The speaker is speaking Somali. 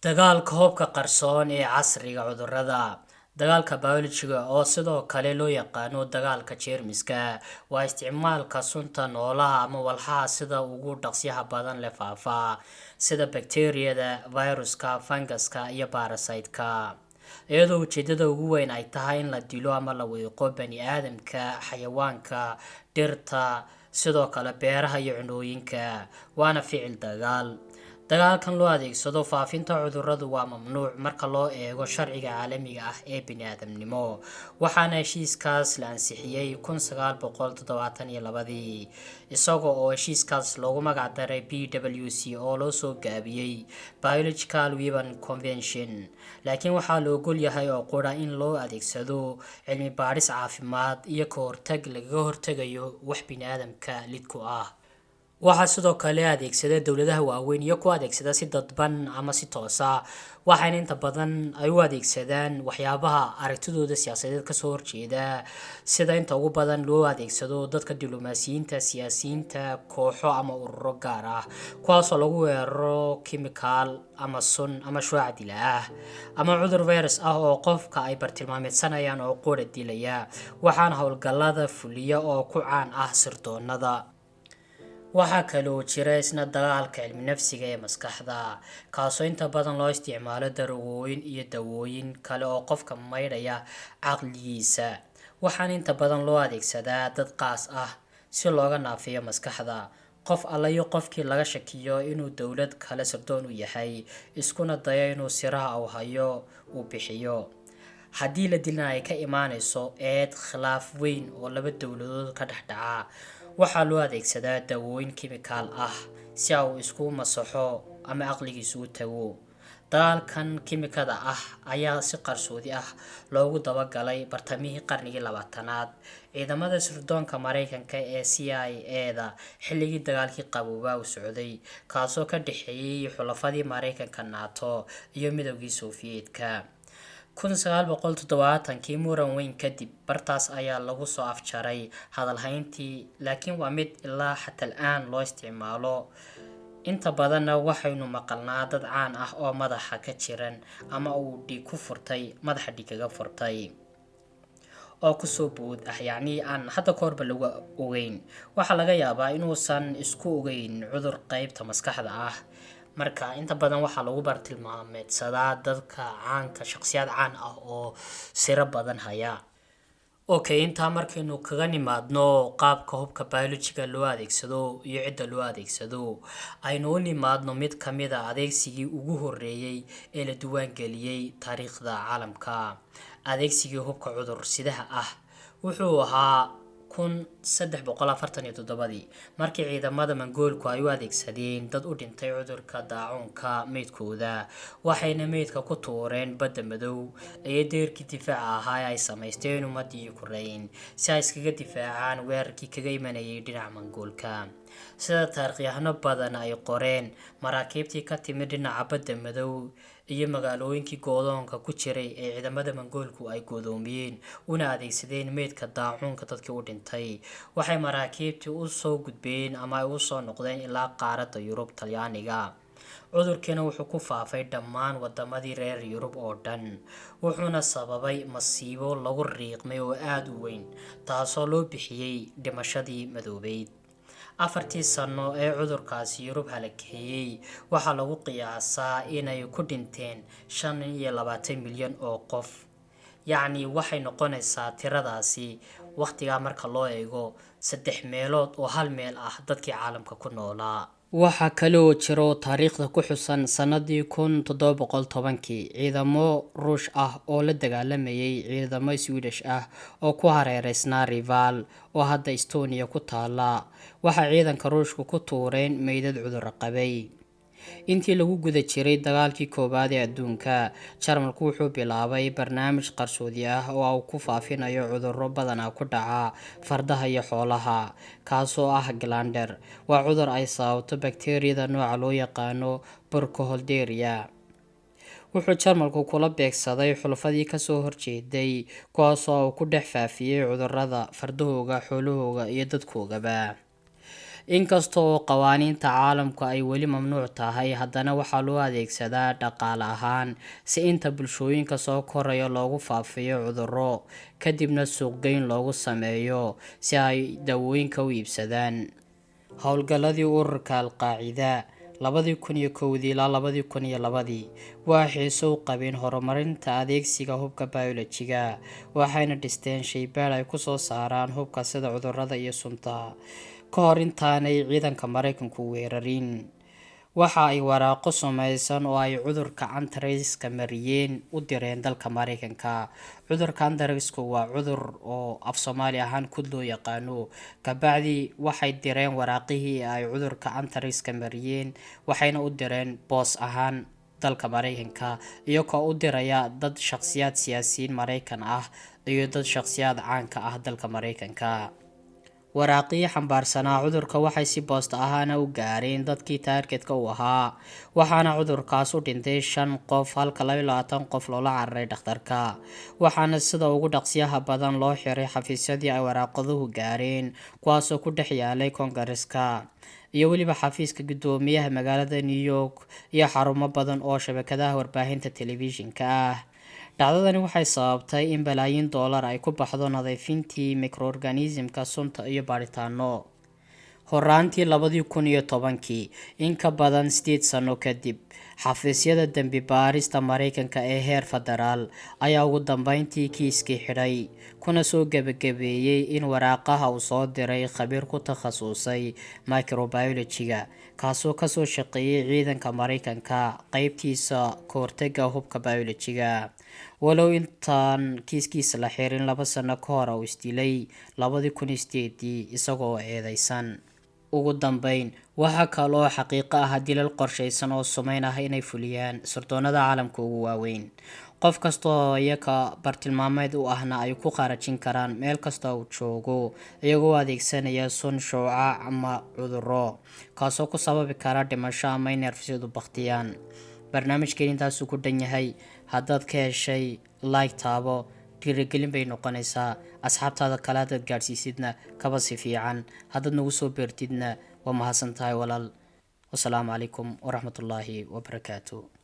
Dagaalka hubka qarsoon ee casriga cudurrada. Dagaalka biolojiga oo sidoo kale loo yaqaano dagaalka jeermiska waa isticmaalka sunta noolaha ama walxaha sida ugu dhaqsiyaha badan leh faafa sida bakteeriyada, fayraska, fangaska iyo parasite-ka. Iyadoo ujeedada ugu weyn ay tahay in la dilo ama la wiiqo bani aadamka, xayawaanka, dhirta, sidoo kale beeraha iyo cunooyinka. Waana ficil dagaal. Dagaalkan loo adeegsado faafinta cudurradu waa mamnuuc marka loo eego sharciga caalamiga ah ee bini'aadamnimo, waxaana heshiiskaas la ansixiyay 1972 isaga oo heshiiskaas loogu magac daray BWC oo loo soo gaabiyay Biological Weapons Convention. Laakiin waxaa la ogol yahay oo qura in loo adeegsado cilmi baadhis caafimaad iyo ka hortag lagaga hortagayo wax bini'aadamka lid ku ah. Waxaa sidoo kale adeegsada dawladaha waaweyn iyo ku adeegsada si dadban ama si toos ah, waxaana inta badan ay u adeegsadaan waxyaabaha aragtidooda siyaasadeed ka soo horjeeda, sida inta ugu badan loo adeegsado dadka diblomaasiyiinta, siyaasiyiinta, kooxo ama ururo gaar ah, kuwaasoo lagu weeraro kiimikaal ama sun ama shucaac dila ah ama cudur virus ah oo qofka ay bartilmaameedsanayaan oo qura dilaya. Waxaana howlgallada fuliya oo ku caan ah sirdoonada. Waxaa kale oo jira isna dagaalka cilmi nafsiga ee maskaxda, kaasoo inta badan loo isticmaalo daroogooyin iyo dawooyin kale oo qofka maydhaya caqligiisa. Waxaana inta badan loo adeegsadaa dad qaas ah si looga naafiyo maskaxda. Qof alla iyo qofkii laga shakiyo inuu dawlad kale sirdoon u yahay, iskuna daya inuu siraha uu hayo uu bixiyo. Haddii la dilna ay ka imaanayso eed khilaaf weyn oo laba dawladood ka dhex dhaca, waxaa loo adeegsadaa dawooyin kiimikaal ah si uu isku masaxo ama aqligiisu u tago. Dagaalkan kiimikada ah ayaa si qarsoodi ah loogu dabagalay bartamihii qarnigii 20aad ciidamada sirdoonka Mareykanka ee CIA-da xilligii dagaalkii Qaboobaa u socday, kaasoo ka dhaxeeyay xulafadii Mareykanka NATO iyo Midowgii Sofiyeetka. 1970kii muran weyn kadib, bartaas ayaa lagu soo afjaray hadal hayntii, laakiin waa mid ilaa xataa aan loo isticmaalo. Inta badanna waxaynu maqalnaa dad caan ah oo madaxa ka jiran ama uu dhiig ku furtay, madaxa dhiig kaga furtay oo ku soo bood ah, yacni aan hadda koorba lagu ogeyn. Waxaa laga yaabaa inuusan isku ogeyn cudur qaybta maskaxda ah. Marka inta badan waxaa lagu bartilmaameedsadaa dadka caanka, shakhsiyaad caan ah oo siro badan haya. Intaa markaynu kaga nimaadno qaabka hubka biolojiga loo adeegsado iyo cidda loo adeegsado, aynu u nimaadno mid ka mid ah adeegsigii ugu horreeyay ee la diiwaan geliyay taariikhda caalamka. Adeegsigii hubka cudur sidaha ah wuxuu ahaa 1347 markii ciidamada Mongoolku ay u adeegsadeen dad u dhintay cudurka daacuunka meydkooda, waxayna meydka ku tuureen badda madow ee deerkii difaaca ahaa ay samaysteen ummadii Ukraine si ay iskaga difaacaan weerarkii kaga imanayay dhinaca Mongoolka. Sida taariikhyahano badan ay qoreen, maraakiibtii ka timid dhinaca badda madow iyo magaalooyinkii goodoonka ku jiray ee ciidamada Mongoolku ay godoomiyeen una adeegsadeen meydka daacuunka dadkii u dhintay, waxay maraakiibtii u soo gudbeen ama ay u soo noqdeen ilaa qaaradda Yurub Talyaaniga. Cudurkiina wuxuu ku faafay dhammaan wadamadii reer Yurub oo dhan, wuxuuna sababay masiibo lagu riiqmay oo aad u weyn, taasoo loo bixiyay dhimashadii madoobeyd. 4 sano ee cudurkaasi Yurub halakeeyay, waxaa lagu qiyaasaa inay ku dhinteen 25 milyan oo qof. Yacni waxay noqonaysaa tiradaasi waqtiga marka loo eego 3 meelood oo 1 meel ah dadkii caalamka ku noolaa. Waxaa kale oo jiro taariikhda ku xusan sanadii 1710kii ciidamo Ruush ah oo la dagaalamayay ciidamo Swedish ah oo ku hareereysnaa Rival oo hadda Estonia ku taala. Waxaa ciidanka Ruushku ku tuureen meydad cudur qabay. Intii lagu guda jiray dagaalkii koobaad ee adduunka, Jarmalku wuxuu bilaabay barnaamij qarsoodi ah oo uu ku faafinayo cudurro badan oo ku dhaca fardaha iyo xoolaha, kaasoo ah Glandir. Waa cudur ay sababto bakteeriyada nooca loo yaqaano Burkholderia. Wuxuu Jarmalku kula beegsaday xulafadii ka soo horjeeday, kuwaasoo ku dhex faafiyay cudurrada fardahooga, xoolahooga iyo dadkoogaba. inkastoo qawaaniinta caalamku ay weli mamnuuc tahay, haddana waxaa loo adeegsadaa dhaqaale ahaan si inta bulshooyinka soo koraya loogu faafiyo cudurro, kadibna suuqgeyn loogu sameeyo si ay daawooyinka u iibsadaan. Howlgalladii ururka Al-Qaacida 2001 ilaa 2002 waa xiiso u qabeen horumarinta adeegsiga hubka biolojiga, waxayna dhisteen shaybaadh ay ku soo saaraan hubka sida cudurrada iyo sunta ka hor intaanay ciidanka Mareykanku weerarin. Waxa ay waraaqo samaysan oo ay cudurka anthrax-ka mariyeen u direen dalka Mareykanka. Cudurka anthrax-ku waa cudur oo af Soomaali ahaan kud loo yaqaano. Kabacdi waxay direen waraaqihii ay cudurka anthrax-ka mariyeen, waxayna u direen boos ahaan dalka Mareykanka, iyagoo u diraya dad shakhsiyaad siyaasiyiin Mareykan ah iyo dad shakhsiyaad caanka ah dalka Mareykanka. Waraaqihii xambaarsanaa cudurka waxay si boosta ahaan u gaareen dadkii taargetka u ahaa, waxaana cudurkaas u dhintay 5 qof halka 22 qof loola cararay dhakhtarka. Waxaana sida ugu dhaqsiyaha badan loo xiray xafiisyadii ay waraaquhu gaareen, kuwaasoo ku dhex yaalay Koongareeska iyo weliba xafiiska guddoomiyaha magaalada New York iyo xarumo badan oo shabakadaha warbaahinta telefishinka ah. Dhacdadani waxay sababtay in balaayiin dollar ay ku baxdo nadiifintii microorganismka sunta iyo baaritaano. Horaantii 2010, in ka badan 8 sano kadib, xafiisyada dambi baarista Mareykanka ee heer federaal ayaa ugu dambeyntii kiiskii xidhay, kuna soo gabagabeeyay in waraaqaha uu soo diray khabiir ku takhasusay microbiology-ga, kaasoo ka soo shaqeeyay ciidanka Mareykanka qaybtiisa ka hortagga hubka biology-ga. Walow intaan kiiskiisa la xirin 2 sano ka hor uu isdilay 2008 isagoo eedeysan. Ugu dambeyn, waxa kale oo xaqiiqo ah dilal qorshaysan oo sumeyn ah inay fuliyaan sirdoonada caalamka ugu waaweyn. Qof kasta oo iyaga bartilmaameed u ahna ay ku qarajin karaan meel kasta uu joogo, iyagoo adeegsanaya sun, shucaac ama cudurro, kaasoo ku sababi kara dhimasho ama in neerfisyadu baktiyaan. Barnaamijkeen intaas ku dhan yahay. Haddaad ka heshay like taabo, dhiirigelin bay noqonaysaa. Asxaabtaada kale haddaad gaadhsiisidna kaba si fiican. Haddaad nagu soo beertidna waa mahadsantahay walaal. Wassalaamu calaykum waraxmatullaahi wabarakaatuh.